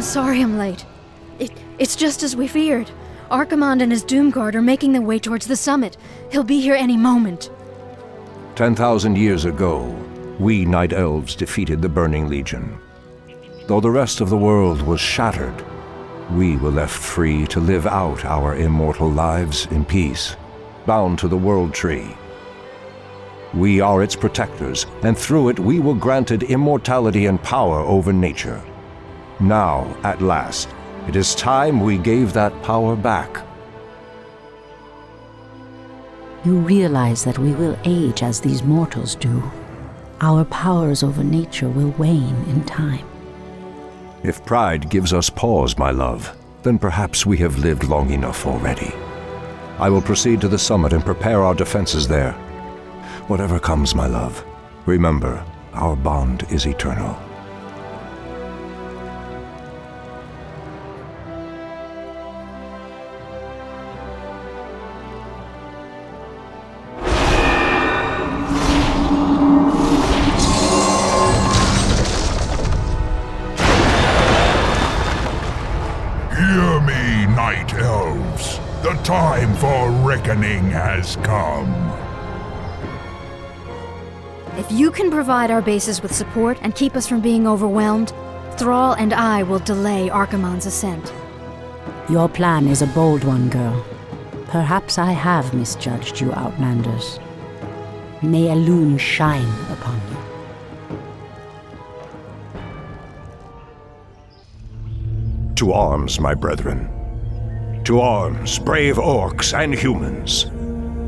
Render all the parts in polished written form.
sorry I'm late. It's just as we feared. Archimonde and his Doomguard are making their way towards the summit. He'll be here any moment. 10,000 years ago, we Night Elves defeated the Burning Legion. Though the rest of the world was shattered, we were left free to live out our immortal lives in peace, bound to the World Tree. We are its protectors, and through it we were granted immortality and power over nature. Now, at last, it is time we gave that power back. You realize that we will age as these mortals do. Our powers over nature will wane in time. If pride gives us pause, my love, then perhaps we have lived long enough already. I will proceed to the summit and prepare our defenses there. Whatever comes, my love, remember, our bond is eternal. Hear me, Night Elves. The time for reckoning has come. If you can provide our bases with support and keep us from being overwhelmed, Thrall and I will delay Archimonde's ascent. Your plan is a bold one, girl. Perhaps I have misjudged you, Outlanders. May Elune shine upon you. To arms, my brethren. To arms, brave orcs and humans.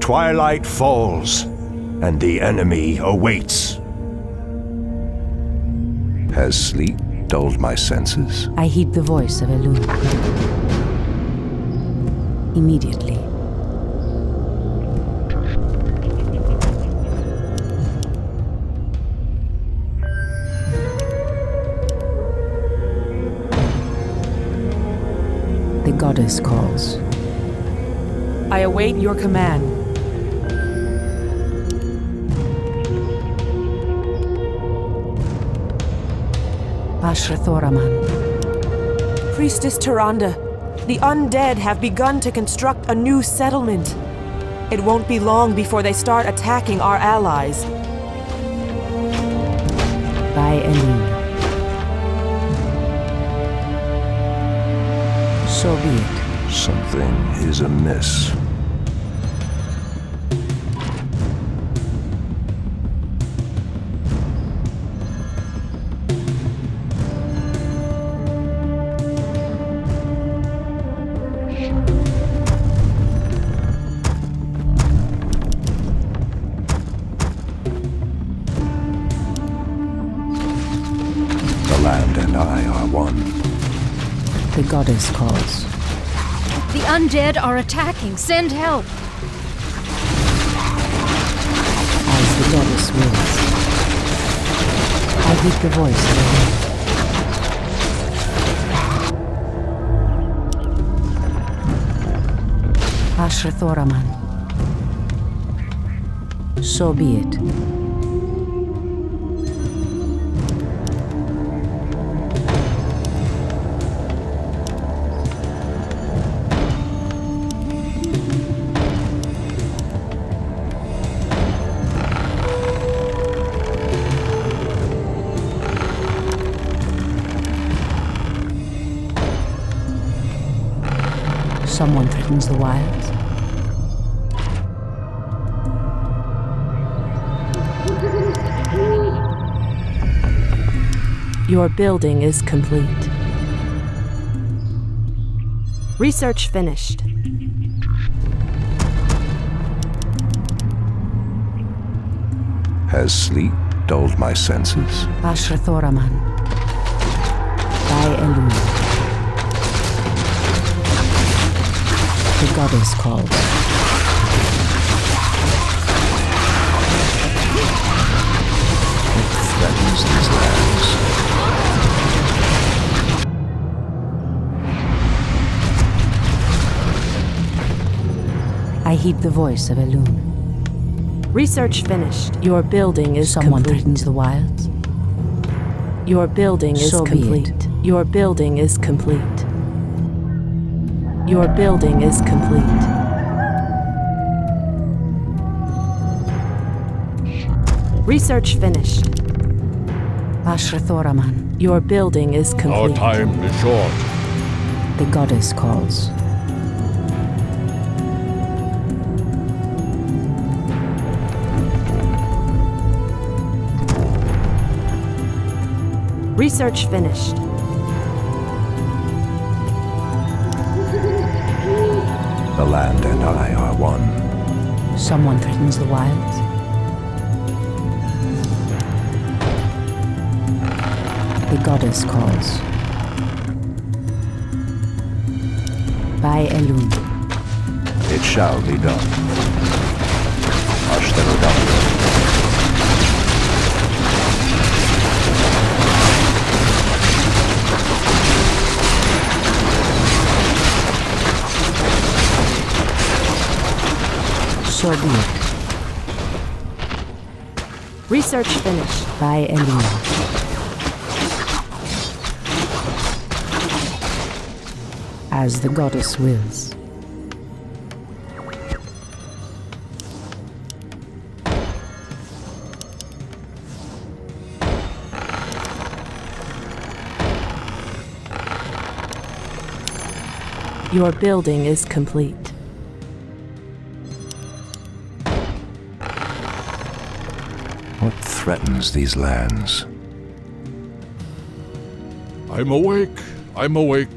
Twilight falls, and the enemy awaits. Has sleep dulled my senses? I heed the voice of Elune. Immediately. The goddess calls. I await your command. Ashrathoraman. Priestess Tyrande, the undead have begun to construct a new settlement. It won't be long before they start attacking our allies. By Elune. So be it. Something is amiss. The land and I are one. The goddess calls. The undead are attacking. Send help. As the goddess wills. I heed the voice of Elune. Ashrathoraman. So be it. Someone threatens the wilds. Your building is complete. Research finished. Has sleep dulled my senses? Ashrathoraman. By Elune. The goddess calls. It threatens these lands. I heed the voice of Elune. Research finished. Your building is Someone complete. threatens the wilds. Your building is So be complete. it. Your building is complete. Your building is complete. Research finished. Ashrathoraman, Your building is Our complete. time is short. the goddess calls. Research finished. The land and I are one. Someone threatens the wilds. The goddess calls. By Elun. It shall be done. Ashtarodam. So be it. Research finished. By Elun. As the goddess wills. Your building is complete. What threatens these lands? I'm awake. I'm awake.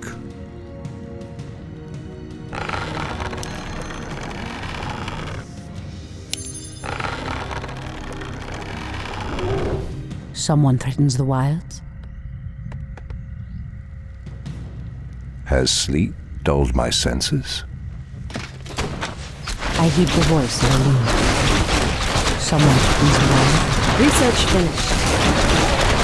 Someone threatens the wilds. Has sleep dulled my senses? I heed the voice of Elun. Someone threatens the wilds. Research finished.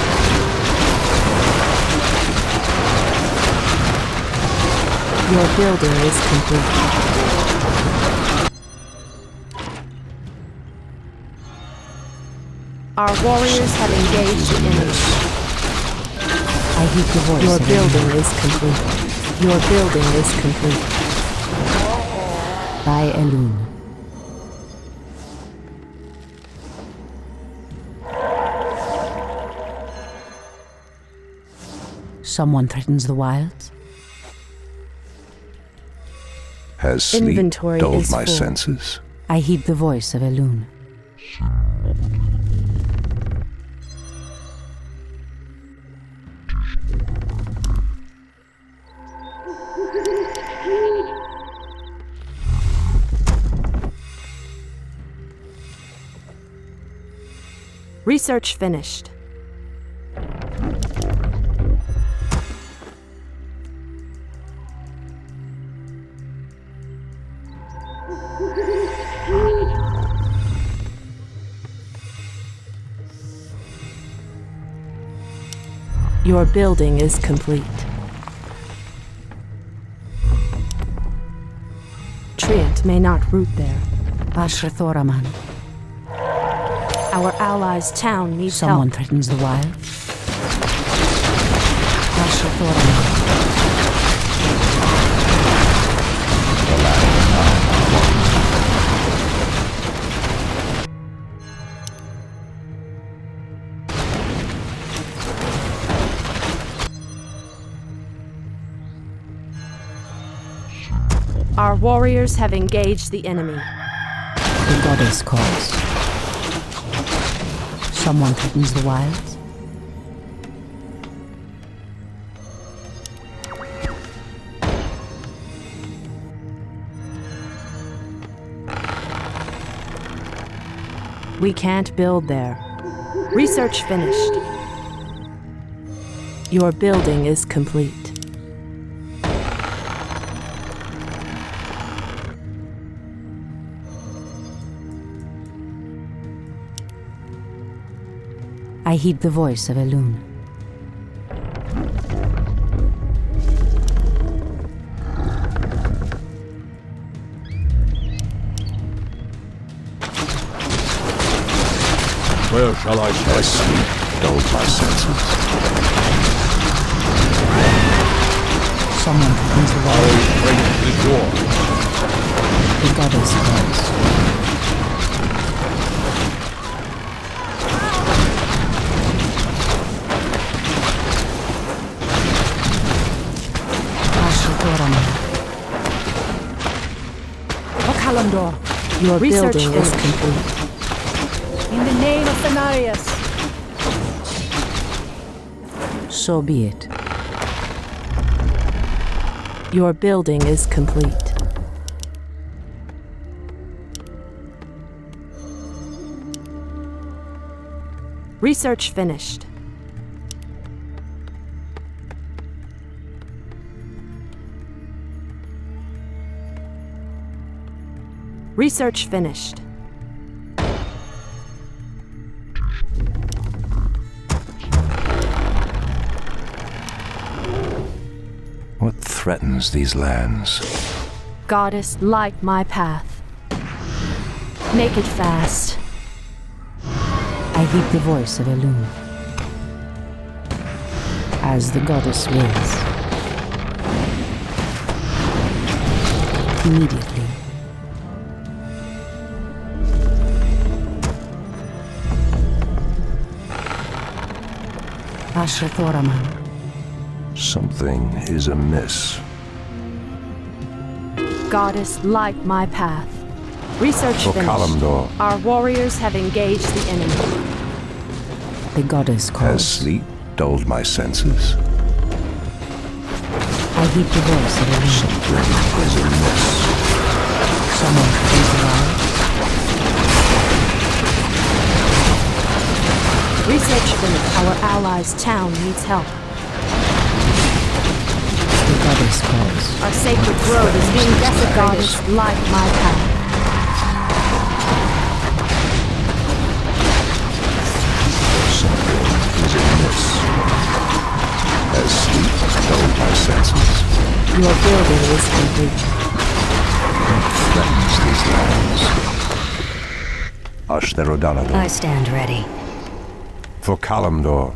Your building is complete. Our warriors have engaged the enemy. I heed the voice Your of building Elun. is complete. Your building is complete. By Elun. Someone threatens the wilds. Has sleep Inventory dulled is my full. senses? I heed the voice of Elun. Research finished. Your building is complete. Treant may not root there. Ashrathoraman. Our allies' town needs Someone help. threatens the wilds. Ashrathoraman. Our warriors have engaged the enemy. The goddess calls. Someone threatens the wilds. We can't build there. Research finished. Your building is complete. I heed the voice of Elun. Where shall I Has strike? sleep dulled my senses? Someone opens the Our wall. strength is yours. The goddess calls. Kalandor. Your Research building is finished. complete. In the name of Thanarius. So be it. Your building is complete. Research finished. Research finished. What threatens these lands? Goddess, light my path. Make it fast. I heed the voice of Elune. As the goddess wills. Immediately. Asher Thoraman. Something is amiss. Goddess, light my path. Research For finished. Kalimdor. Our warriors have engaged the enemy. The goddess Has calls. sleep dulled my senses? I heed the voice of Elune. Something is amiss. Someone comes around. Research finished. Our allies' town needs help. The goddess calls. Our sacred grove is being desecrated. Goddess, light my path. Something is amiss. Has sleep dulled my senses? Your building is complete. What threatens these lands? Ashtherodanador. I stand ready. For Kalimdor.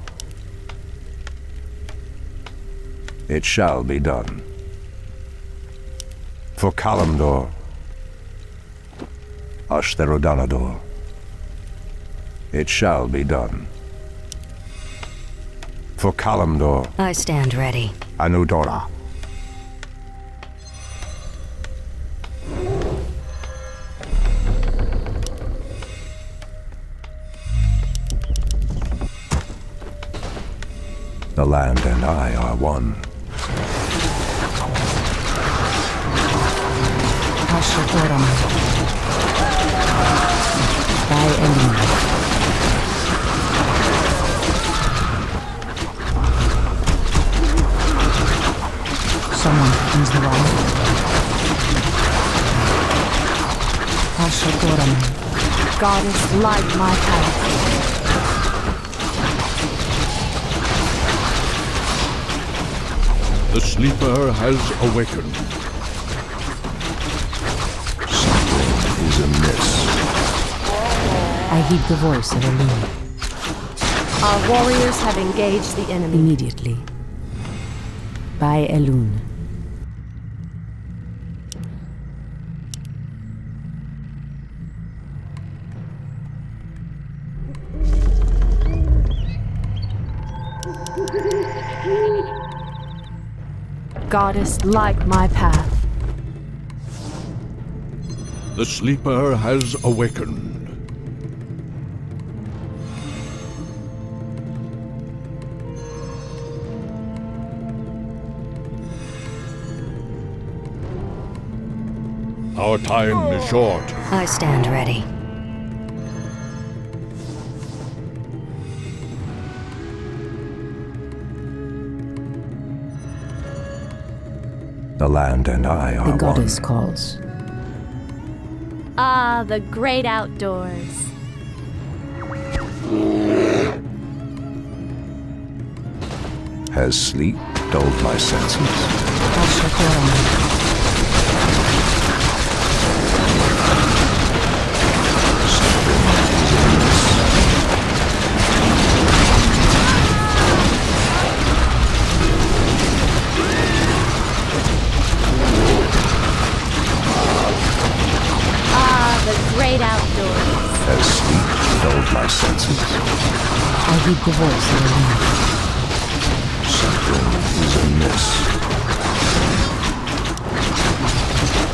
It shall be done. For Kalimdor. Ashtherodanador. It shall be done. For Kalimdor. I stand ready. Anudora. The land and I are one. Asher Thoraman. By Elune. Someone opens the wall. Asher Thoraman. Goddess, light my path. The sleeper has awakened. Something is amiss. I heed the voice of Elune. Our warriors have engaged the enemy. Immediately. By Elune. Goddess, light my path. The sleeper has awakened. Our time is short. I stand ready. The land and I are The one. goddess calls. Ah, the great outdoors. Has sleep dulled my senses? Asher Thoraman. great outdoors. As sleep dulled my senses, I heed the voice of the wind. something is amiss.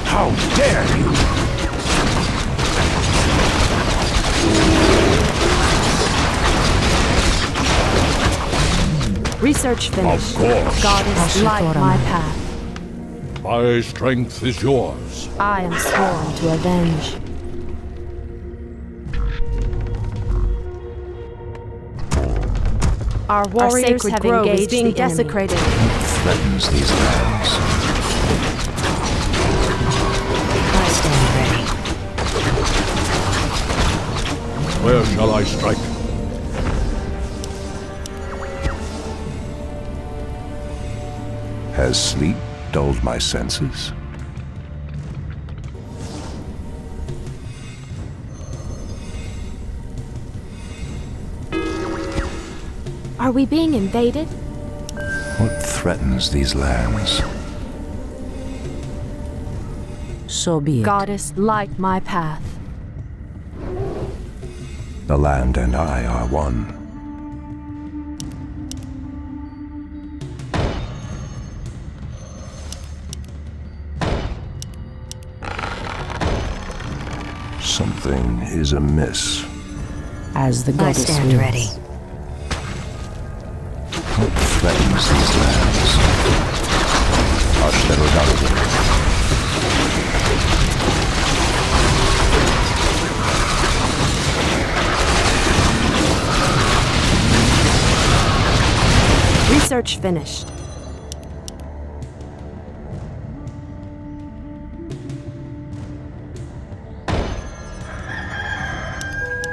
How dare you! Research finished. Of course. Goddess, light my path. My strength is yours. I am sworn to avenge. Our warriors sacred have grove is engaged being the enemy. desecrated. Threatens these lands. I stand ready. Where shall I strike? Has sleep dulled my senses? Are we being invaded? What threatens these lands? So be it. Goddess, light my path. The land and I are one. Something is amiss. As the I goddess stand wills. ready. What threatens these lands? Research finished.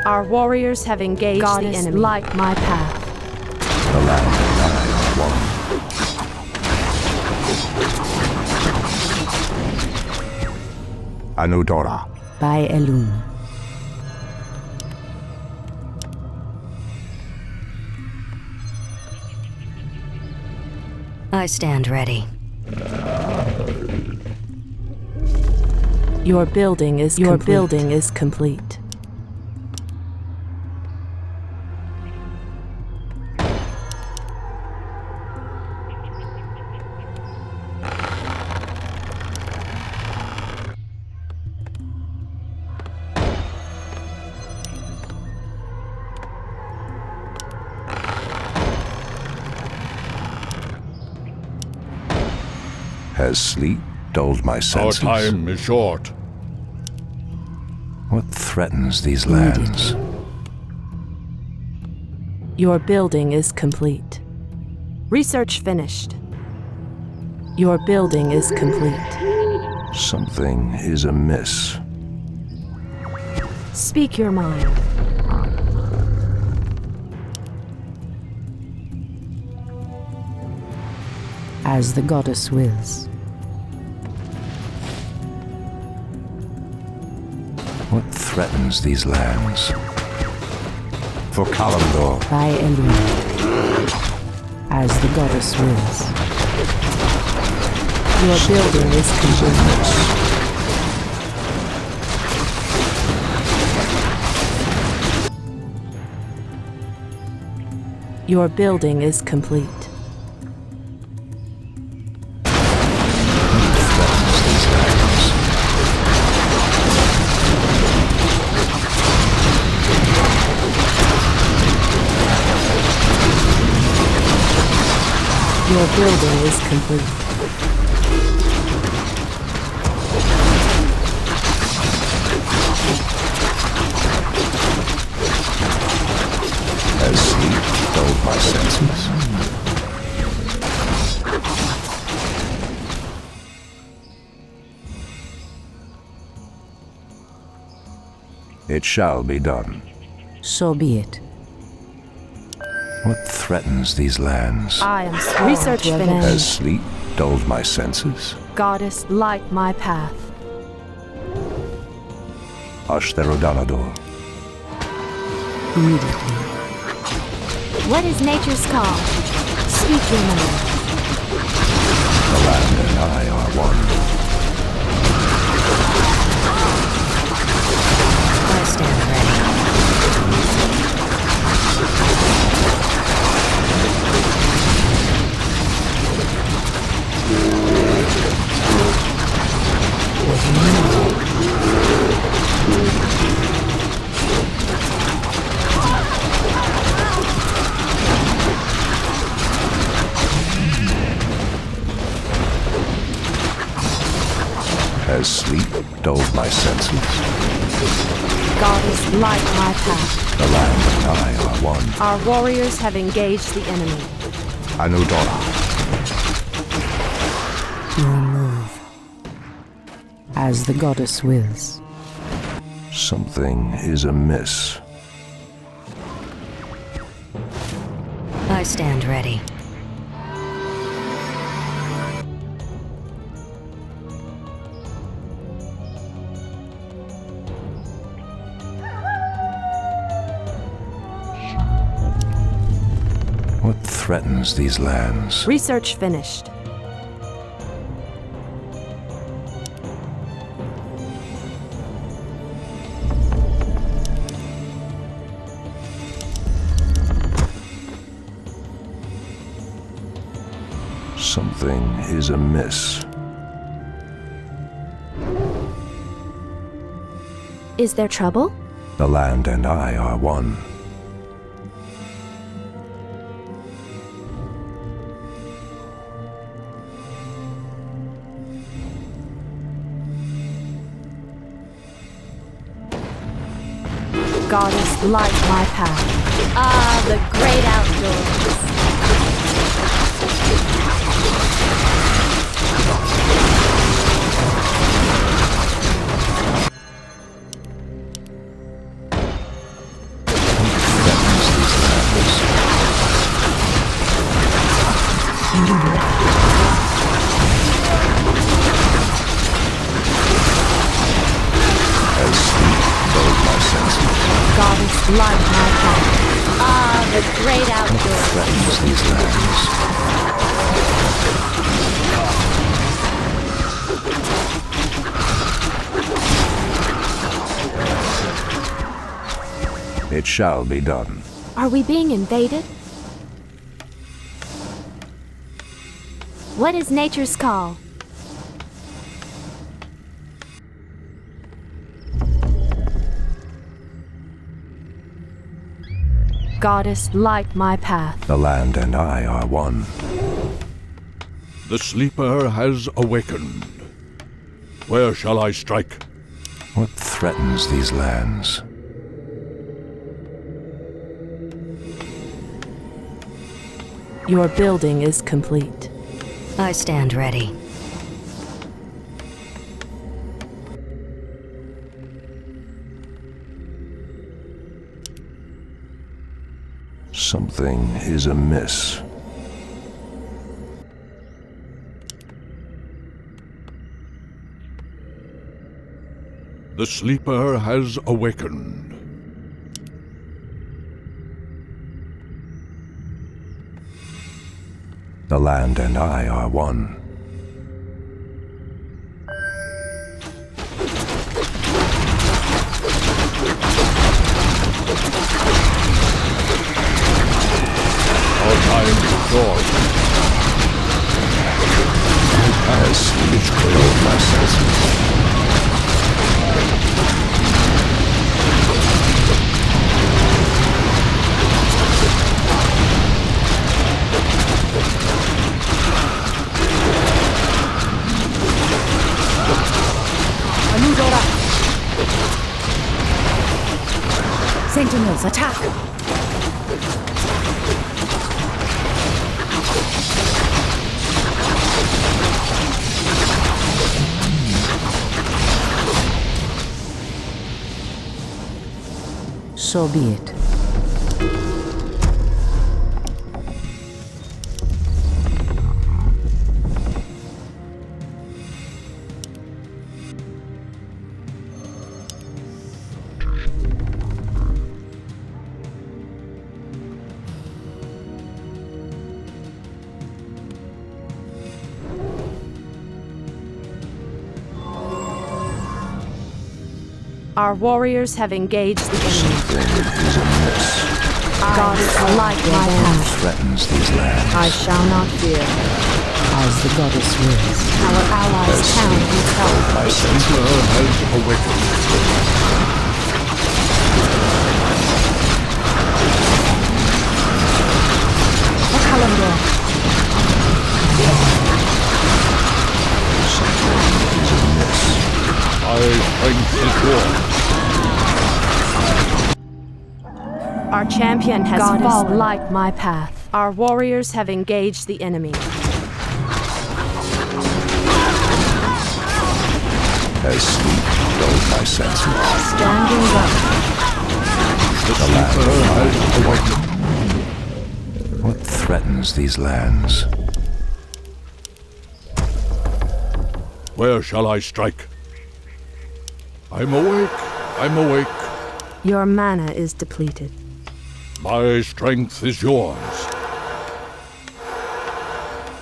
Our warriors have engaged the enemy. Light my path. The land and I are one. Anudora. By Elune. I stand ready. Your building is complete. Has sleep dulled my Our senses? time is short. What threatens these lands? Your building is complete. Research finished. Your building is complete. Something is amiss. Speak your mind. As the goddess wills. What threatens these lands? For Kalimdor. By Elune. As the goddess wills. Your building is complete. Your building is complete. Your building is complete. Has sleep dulled my senses? It shall be done. So be it. What threatens these lands? I am sworn research to finished. Has sleep dulled my senses? Goddess, light my path. Ashtherodanador. Immediately. What is nature's call? Speak your mind. The land and I are one. dulled my senses. Goddess, light my path. The land and I are one. Our warriors have engaged the enemy. Anudora. Your move. As the goddess wills. Something is amiss. I stand ready. What threatens these lands? Research finished. Something is amiss. Is there trouble? The land and I are one. Goddess, light my path. Ah, the great outdoors. As sleep dulled my senses. Goddess, light my path. Ah, the great What outdoors. threatens these lands? It shall be done. Are we being invaded? What is nature's call? Goddess, light my path. The land and I are one. The sleeper has awakened. Where shall I strike? What threatens these lands? Your building is complete. I stand ready. Something is amiss. The sleeper has awakened. The land and I are one. Our time is short. As sleep dulled my senses. Anudora! Sentinels, attack! So be it. Our warriors have engaged the enemy. Something is amiss. Goddess, light my path. Threatens these lands. I shall not fear. As the goddess wills. Our allies town needs help. My The senses. sleeper has awakened. A calendar. Something is amiss. I strength is yours. Our champion has Goddess, fallen. light my path. Our warriors have engaged the enemy. As sleep dulled my senses, Standing up. The sleeper has awakened. what threatens these lands? Where shall I strike? I'm awake. I'm awake. Your mana is depleted. My strength is yours.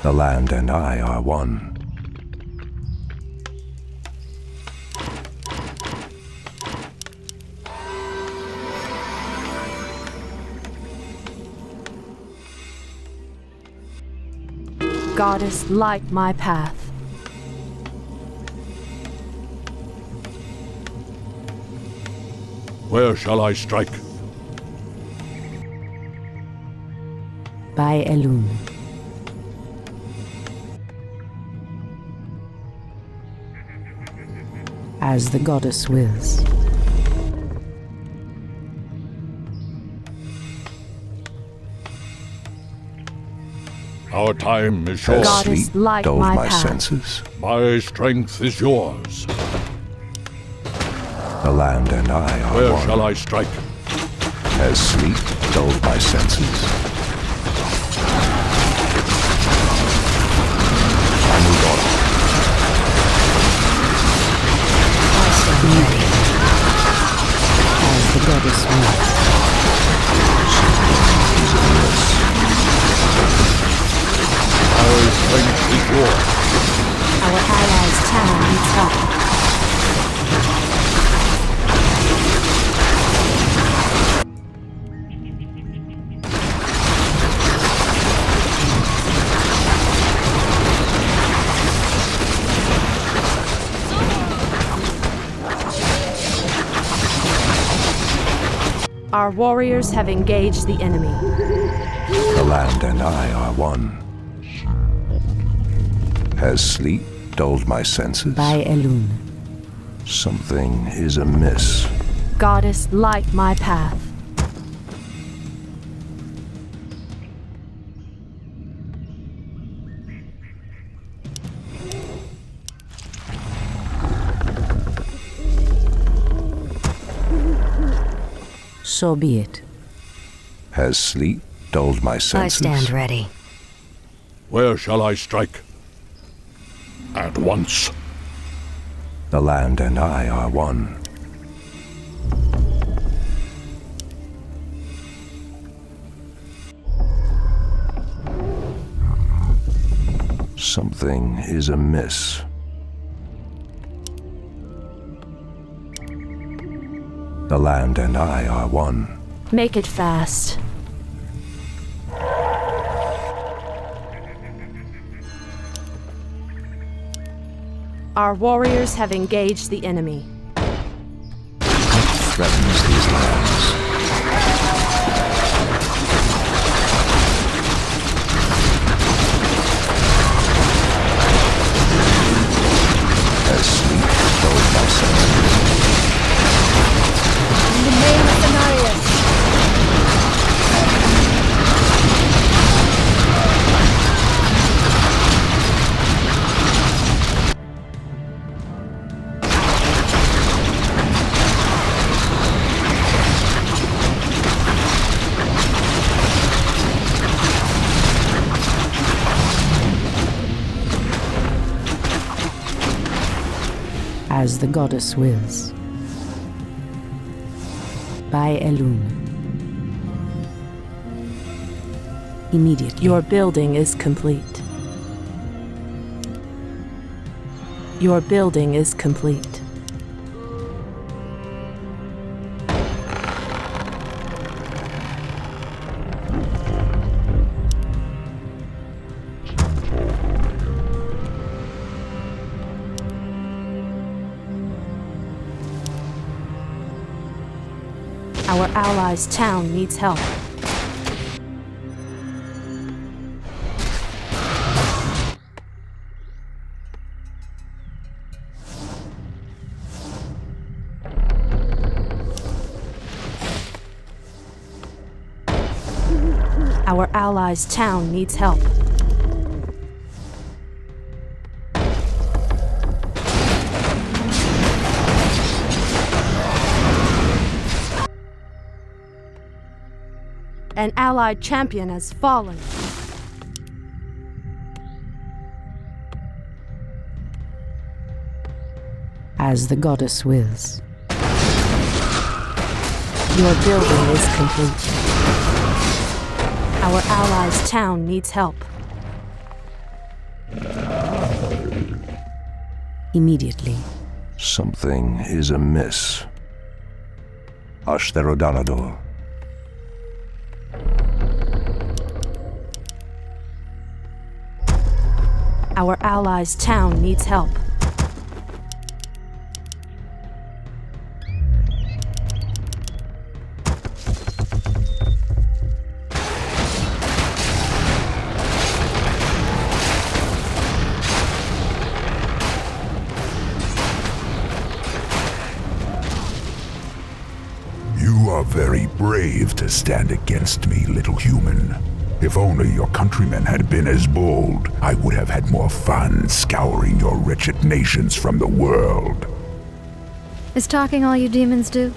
The land and I are one. Goddess, light my path. Where shall I strike? By Elune. As the goddess wills. Our time is As short. Goddess, sleep light dulled my my path. senses, My strength is yours. the land and I are Where one. shall I strike? As sleep dulled my senses, I move on. As the goddess wills. My strength is yours. Our allies' town needs help. Our warriors have engaged the enemy. The land and I are one. Has sleep dulled my senses? By Elune. Something is amiss. Goddess, light my path. So be it. Has sleep dulled my I senses? stand ready. Where shall I strike? At once. The land and I are one. Something is amiss. The land and I are one. Make it fast. Our warriors have engaged the enemy. What threatens these lands? As sleep dulled my senses, In the name of Cenarius! As the goddess wills. By Elune. Immediately. Your building is complete. Your building is complete. Our allies' town needs help. Our allies' town needs help. An allied champion has fallen. As the goddess wills. Your building is complete. Our allies' town needs help. Immediately. Something is amiss. Ashtherodanador. Our allies' town needs help. You are very brave to stand against me, little human. If only your countrymen had been as bold, I would have had more fun scouring your wretched nations from the world. Is talking all you demons do?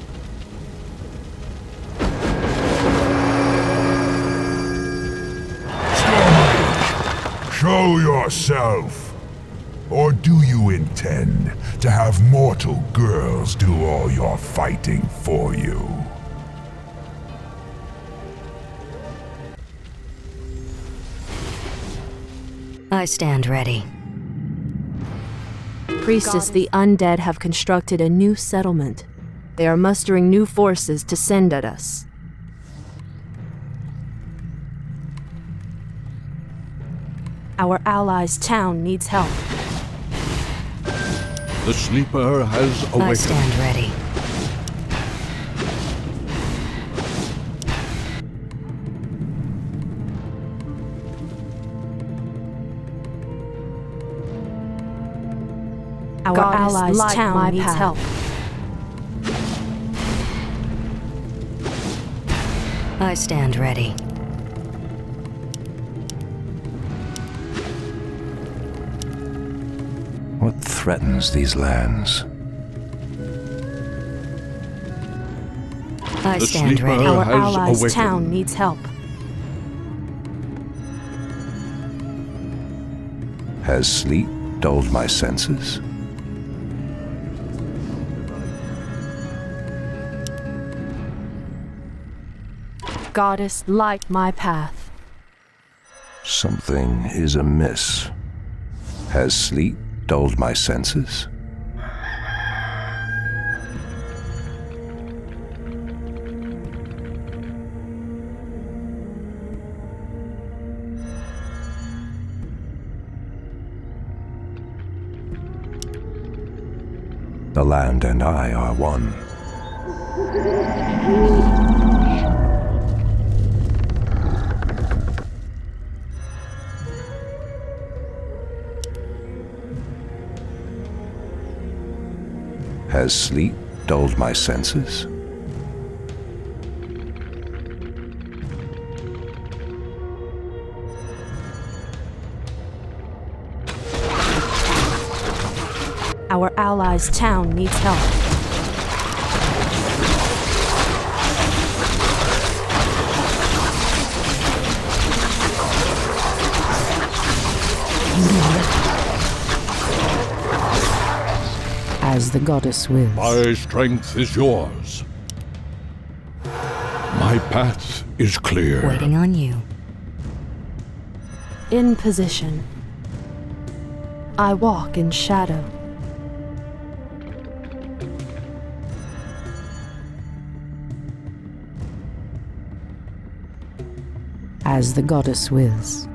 Show yourself! Or do you intend to have mortal girls do all your fighting for you? I stand ready. Priestess, the undead have constructed a new settlement. They are mustering new forces to send at us. Our allies' town needs help. The sleeper has awakened. I stand ready. Our allies' town needs help. I stand ready. What threatens these lands? I The stand sleeper ready. Our has allies' awakened. town needs help. Has sleep dulled my senses? Goddess, light my path. Something is amiss. Has sleep dulled my senses? The land and I are one. Has sleep dulled my senses? Our allies' town needs help. As the goddess wills. My strength is yours. My path is clear. Waiting on you. In position. I walk in shadow. As the goddess wills.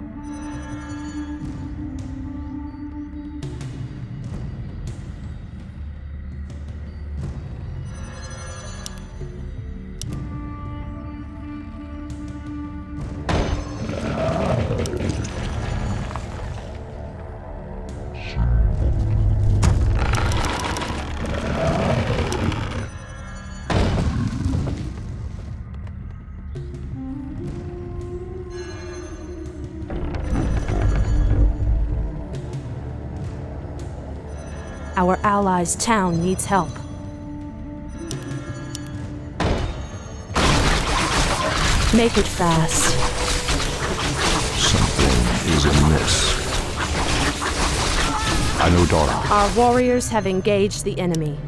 Our allies' town needs help. Make it fast. Something is amiss. I know Dora. Our warriors have engaged the enemy.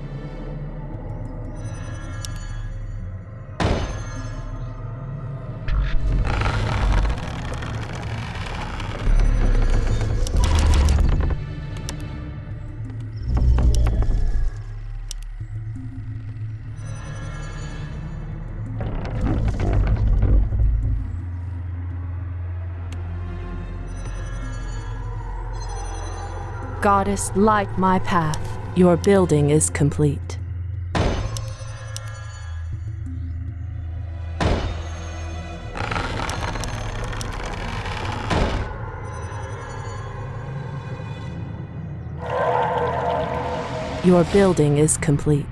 Goddess, light my path. Your building is complete. Your building is complete.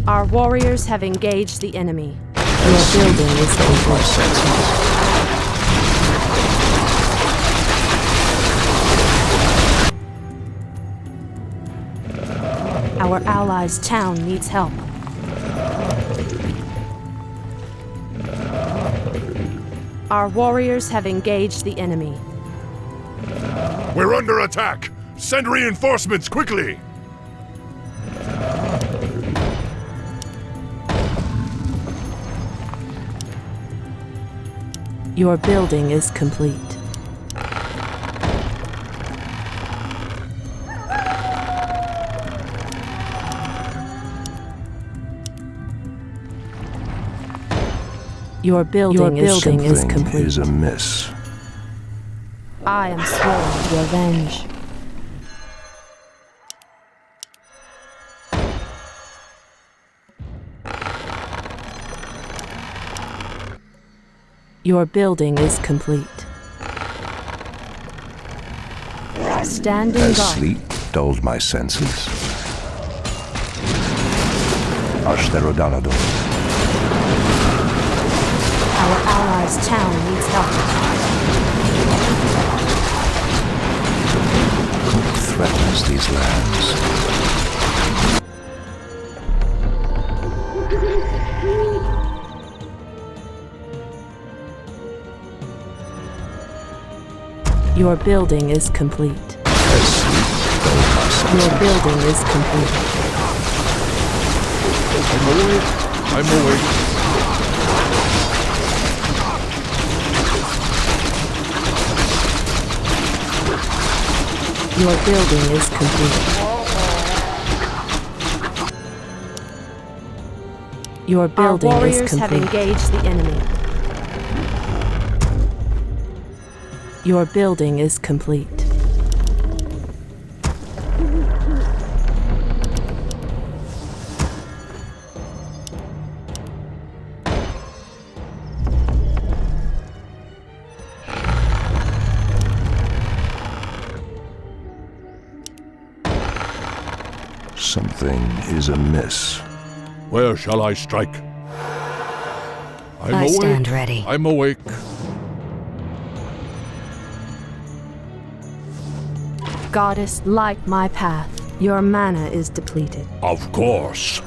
Our warriors have engaged the enemy. Your building is complete. Our allies' town needs help. Our warriors have engaged the enemy. We're under attack! Send reinforcements quickly! Your building is complete. Your building is complete. Something is amiss. I am sworn to revenge. Your building is complete. Standing Has guard. sleep dulled my senses? Ashtherodonador. Our allies' town needs help. What threatens these lands? Your building is complete. Has sleep dulled my senses? Your building is complete. I'm awake. I'm awake. Your building is complete. Your building Our is warriors complete. have engaged the enemy. Your building is complete. Something is amiss. Where shall I strike? I'm I awake. stand ready. I'm awake. Goddess, light my path. Your mana is depleted. Of course.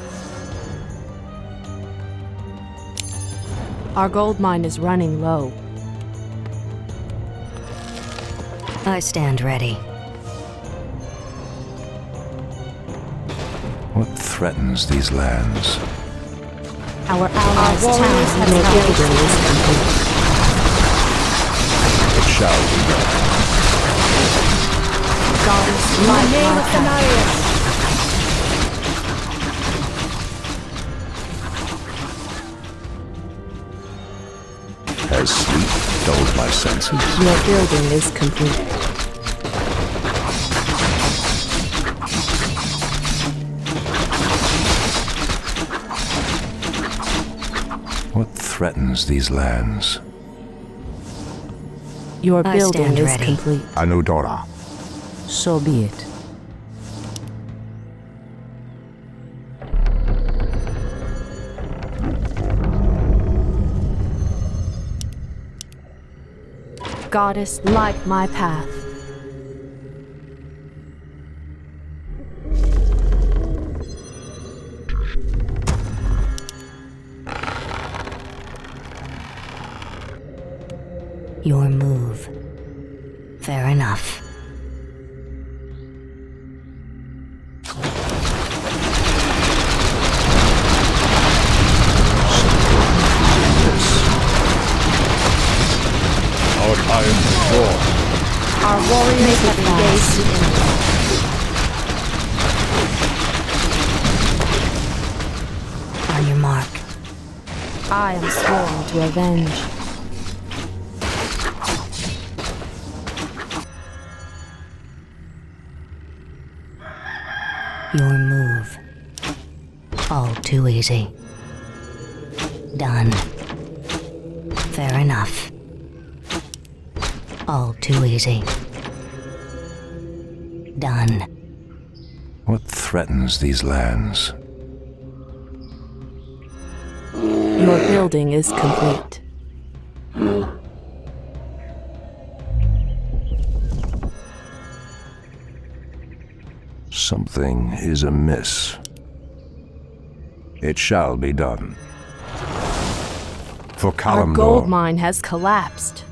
Our gold mine is running low. I stand ready. What threatens these lands? Our allies' town have your helped. building is complete. It shall be done. Goddess, light my path. Has sleep dulled my senses? Your building is complete. What threatens these lands? Your I building stand is ready. complete. Anudora. So be it. Goddess, light my path. Your move. Fair enough. Our time is short. Our warriors have engaged the enemy. On your mark. I am sworn to avenge. Your move. All too easy. Done. Fair enough. All too easy. Done. What threatens these lands? Your building is complete. Something is amiss. It shall be done. For Our Kalimdor. gold mine has collapsed.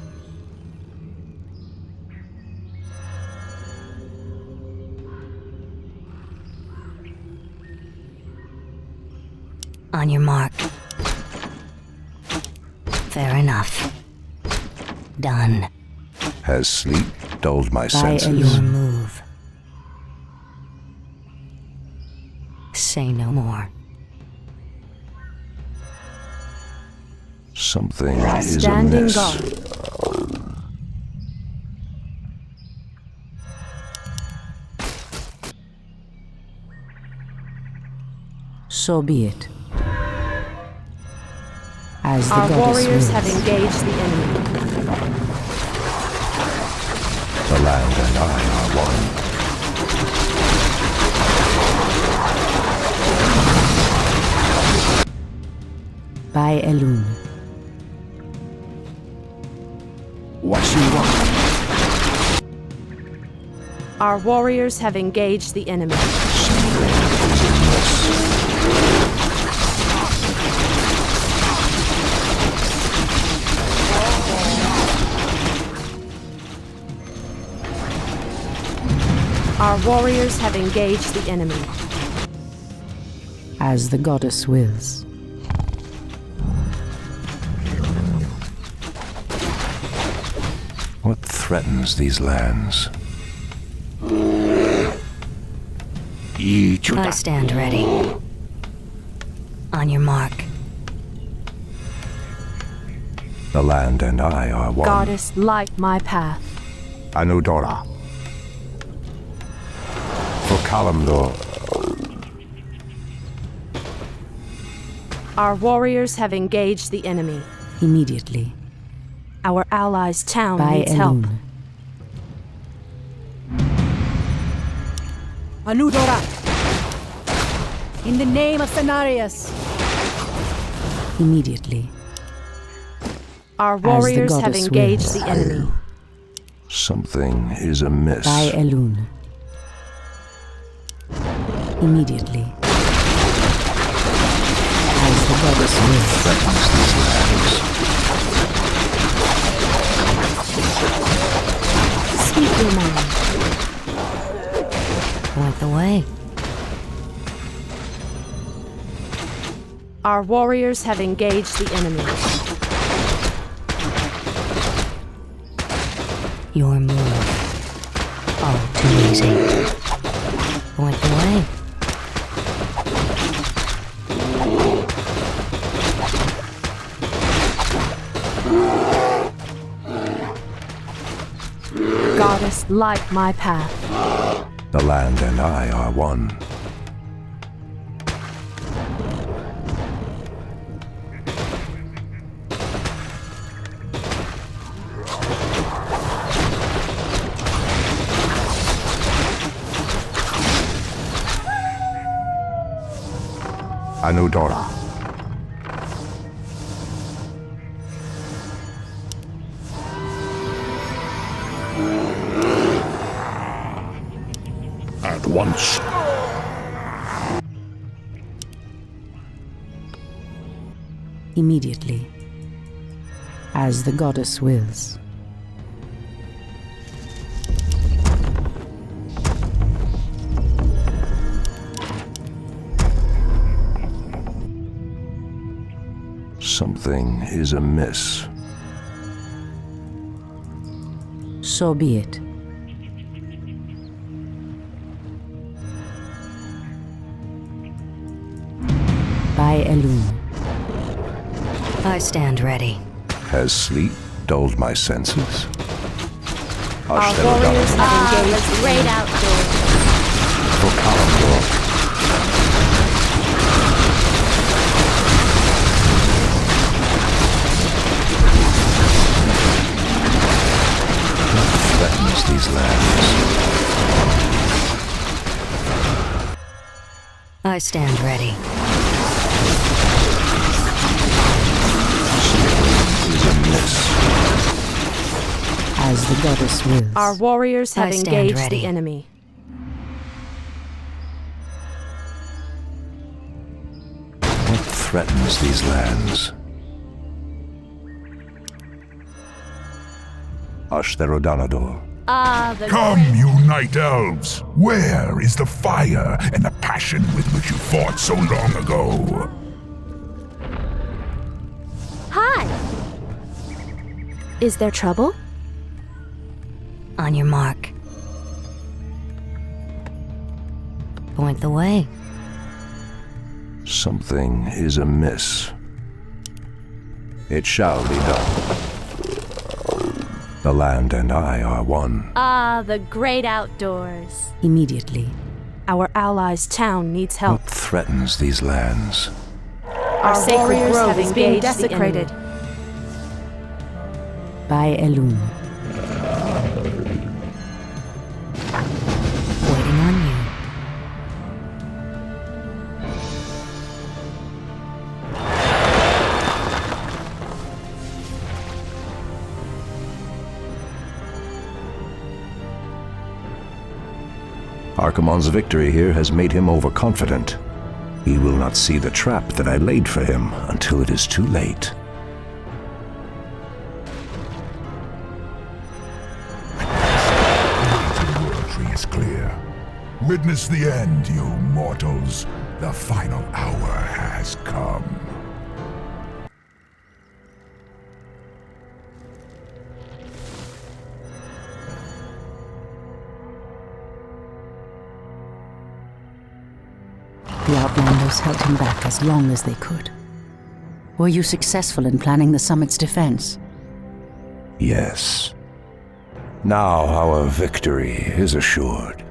On your mark. Fair enough. Done. Has sleep dulled my By senses? Your move. Say no more. Something is Standing amiss. guard. So be it. As the Our goddess warriors wills. have engaged the enemy. The land and I are one. By Elune. What you want? Our warriors have engaged the enemy. Something is amiss. Our warriors have engaged the enemy. As the goddess wills. What threatens these lands? I stand ready. On your mark. The land and I are one. Goddess, light my path. Anudora. For Kalimdor. Our warriors have engaged the enemy. Immediately. Our allies' town By needs help. Elune. Anudora! In the name of Cenarius! Immediately. Our warriors have goddess engaged wills. the enemy. Something is amiss. By Elune. Immediately. As the goddess wills. Threatens these lands. Speak your mind. Point the way. Our warriors have engaged the enemy. Your move. All too easy. Point the way. Goddess, light my path. The land and I are one. Anudora. At once. Immediately, as the goddess wills. Something is amiss. So be it. By Elune. I stand ready. Has sleep dulled my senses? Our warriors have engaged the great outdoors. Threatens these lands. I stand ready. Is amiss. As the goddess wills. Our warriors have I stand engaged ready. the enemy. What threatens these lands? Ashtherodanador. Ah, the Come, you night elves! Where is the fire and the passion with which you fought so long ago? Hi! Is there trouble? On your mark. Point the way. Something is amiss. It shall be done. The land and I are one. Ah, the great outdoors. Immediately. Our allies' town needs help. What threatens these lands? Our sacred warriors grove have is being engaged the desecrated. By Elune. Waiting on you. Archimonde's victory here has made him overconfident. He will not see the trap that I laid for him until it is too late. The tree is clear. Witness the end, you mortals. The final hour has come. The Outlanders held him back as long as they could. Were you successful in planning the summit's defense? Yes. Now our victory is assured.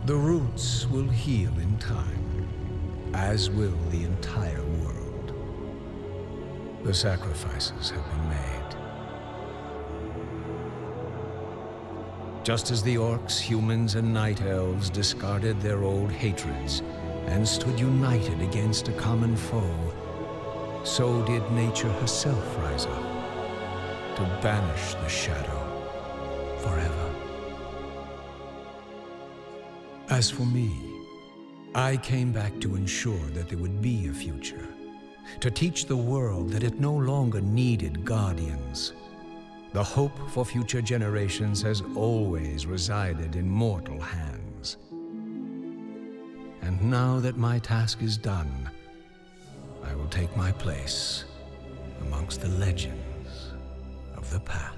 The roots will heal in time, as will the entire world. The sacrifices have been made. Just as the orcs, humans, and night elves discarded their old hatreds and stood united against a common foe, so did nature herself rise up to banish the shadow forever. As for me, I came back to ensure that there would be a future, to teach the world that it no longer needed guardians. The hope for future generations has always resided in mortal hands. And now that my task is done, I will take my place amongst the legends of the past.